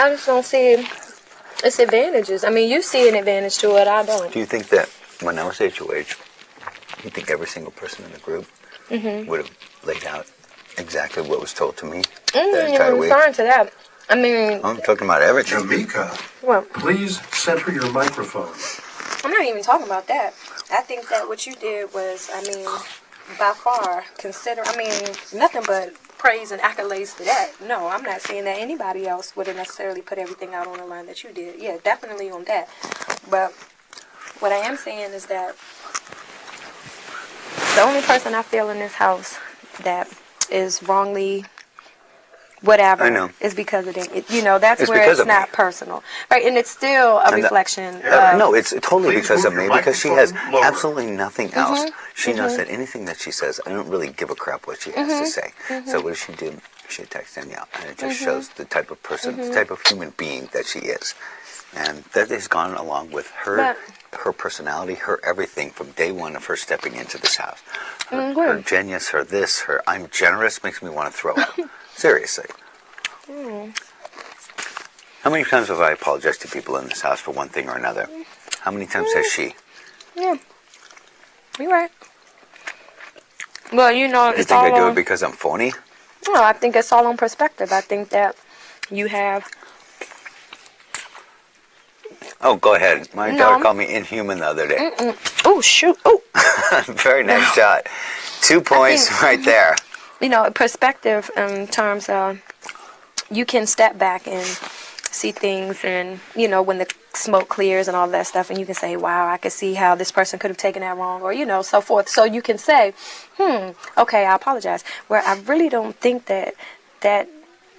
I just don't see its advantages. I mean, you see an advantage to it. I don't. Do you think that when I was HOH, you think every single person in the group would have laid out exactly what was told to me that entire week? I'm referring to that. I mean... I'm talking about everything. Jameka, please center your microphone. I'm not even talking about that. I think that what you did was, I mean, by far, nothing but praise and accolades to that. No, I'm not saying that anybody else would have necessarily put everything out on the line that you did. Yeah, definitely on that. But what I am saying is that the only person I feel in this house that is wrongly whatever I know. is because of it. You know, that's it's where it's not personal. Right, and it's still a reflection of... No, it's totally because of me, because she has absolutely nothing else. She knows that anything that she says, I don't really give a crap what she has to say. So what does she do? She texts Danielle, and it just shows the type of person, the type of human being that she is. And that has gone along with her, her personality, her everything from day one of her stepping into this house. Her genius, her this, her I'm generous makes me want to throw up. Seriously. How many times have I apologized to people in this house for one thing or another? How many times has she? Yeah. You're right. Well, you know, You think I do it because I'm phony? No, I think it's all on perspective. I think that you have... Oh, go ahead. My daughter called me inhuman the other day. Oh, shoot. Oh. Very nice shot. 2 points right there. You know, perspective in terms of you can step back and see things, and, you know, when the smoke clears and all that stuff, and you can say, wow, I can see how this person could have taken that wrong, or, you know, so forth. So you can say, okay, I apologize. Where I really don't think that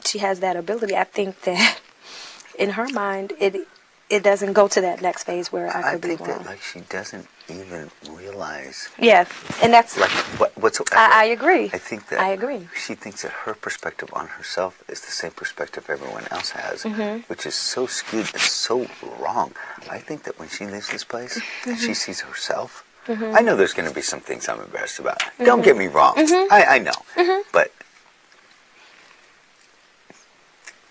she has that ability. I think that in her mind, it doesn't go to that next phase where I could be wrong. I think that, like, she doesn't even realize. Yeah, and that's... Like, whatsoever. I agree. I think that... I agree. She thinks that her perspective on herself is the same perspective everyone else has, which is so skewed and so wrong. I think that when she leaves this place and she sees herself, I know there's going to be some things I'm embarrassed about. Don't get me wrong. I know. But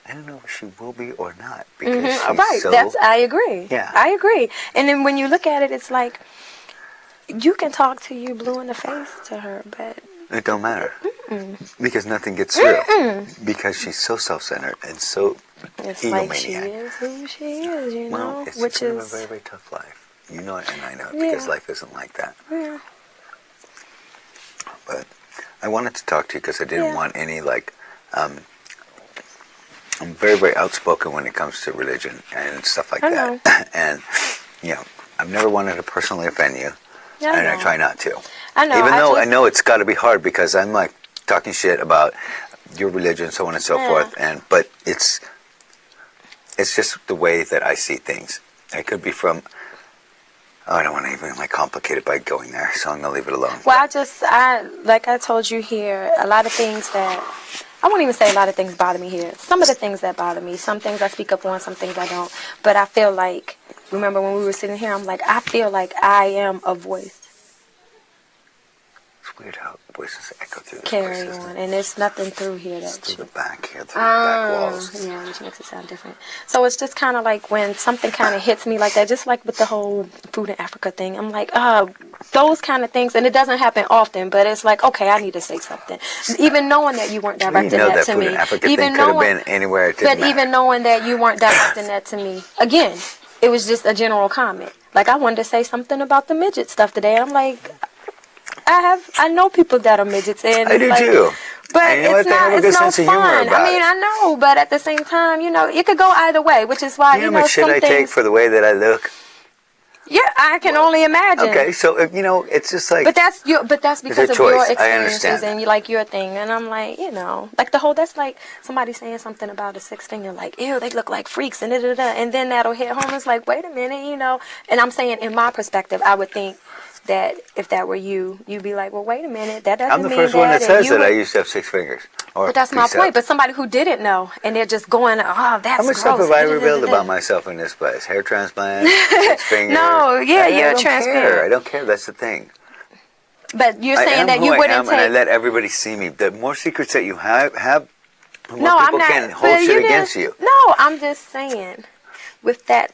I don't know if she will be or not, because she's so... I agree. Yeah. I agree. And then when you look at it, it's like, you can talk to you blue in the face to her, but... It don't matter. Because nothing gets through. Because she's so self-centered and so it's egomaniac. Like she is who she is, you know? Well, it's which kind is of a very, very tough life. You know it, and I know it, because life isn't like that. Yeah. But I wanted to talk to you because I didn't want any, like... I'm very, very outspoken when it comes to religion and stuff like that. And, you know, I've never wanted to personally offend you. And I try not to. I know. Even though I know it's got to be hard, because I'm, like, talking shit about your religion, so on and so forth. But it's just the way that I see things. It could be from... Oh, I don't want to even, like, complicate it by going there, so I'm going to leave it alone. Well, like I told you here, a lot of things that... I won't even say a lot of things bother me here. Some of the things that bother me, some things I speak up on, some things I don't. But I feel like, remember when we were sitting here, I'm like, I feel like I am a voice. It's weird how voices echo through this Carry place, on, and there's nothing through here that through the back here, through the back walls. Yeah, which makes it sound different. So it's just kind of like when something kind of hits me like that, just like with the whole Food in Africa thing. I'm like, those kind of things, and it doesn't happen often, but it's like, okay, I need to say something, even knowing that you weren't directing that to me. Even knowing, could have been anywhere. Even knowing that you weren't directing that to me. Again, it was just a general comment. Like, I wanted to say something about the midget stuff today. I'm like, I know people that are midgets, and I do too. But it's no fun. I mean, I know, but at the same time, you know, it could go either way, which is why, you know, shit I take for the way that I look. Yeah, I can only imagine. Okay, so you know, it's just like. But that's because of your experiences and you like your thing, and I'm like, you know, like the whole, that's like somebody saying something about a 6 finger, like, ew, they look like freaks, and and then that'll hit home. It's like, wait a minute, you know, and I'm saying in my perspective, I would think that if that were you, you'd be like, well, wait a minute, that doesn't mean that. I'm the first one that says that I used to have 6 fingers. But that's my point. But somebody who didn't know, and they're just going, oh, that's gross. How much stuff have I revealed about myself in this place? Hair transplant, 6 fingers. No, yeah, you're transparent. I don't care. That's the thing. But you're saying that you wouldn't take... And I let everybody see me. The more secrets that you have, More No, I'm people not. can hold shit against you. No, I'm just saying. With that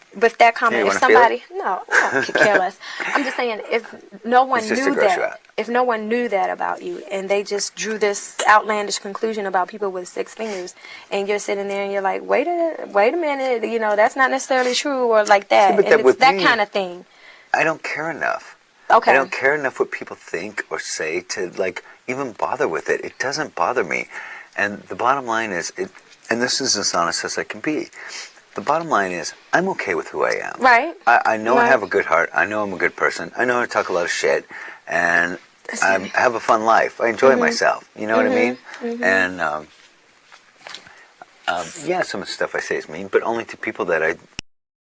comment, You if wanna feel somebody, no, I could care less. I'm just saying, if no one It's just to knew gross you that, out. if no one knew that about you, and they just drew this outlandish conclusion about people with 6 fingers, and you're sitting there and you're like, wait a minute, that's not necessarily true, or like See, that, but and that it's with that me, kind of thing. I don't care enough. Okay. I don't care enough what people think or say to like even bother with it. It doesn't bother me. And the bottom line is, and this is as honest as I can be. The bottom line is, I'm okay with who I am. Right. I know I Right. have a good heart. I know I'm a good person. I know how to talk a lot of shit, and I have a fun life. I enjoy myself. You know what I mean? And yeah, some of the stuff I say is mean, but only to people that I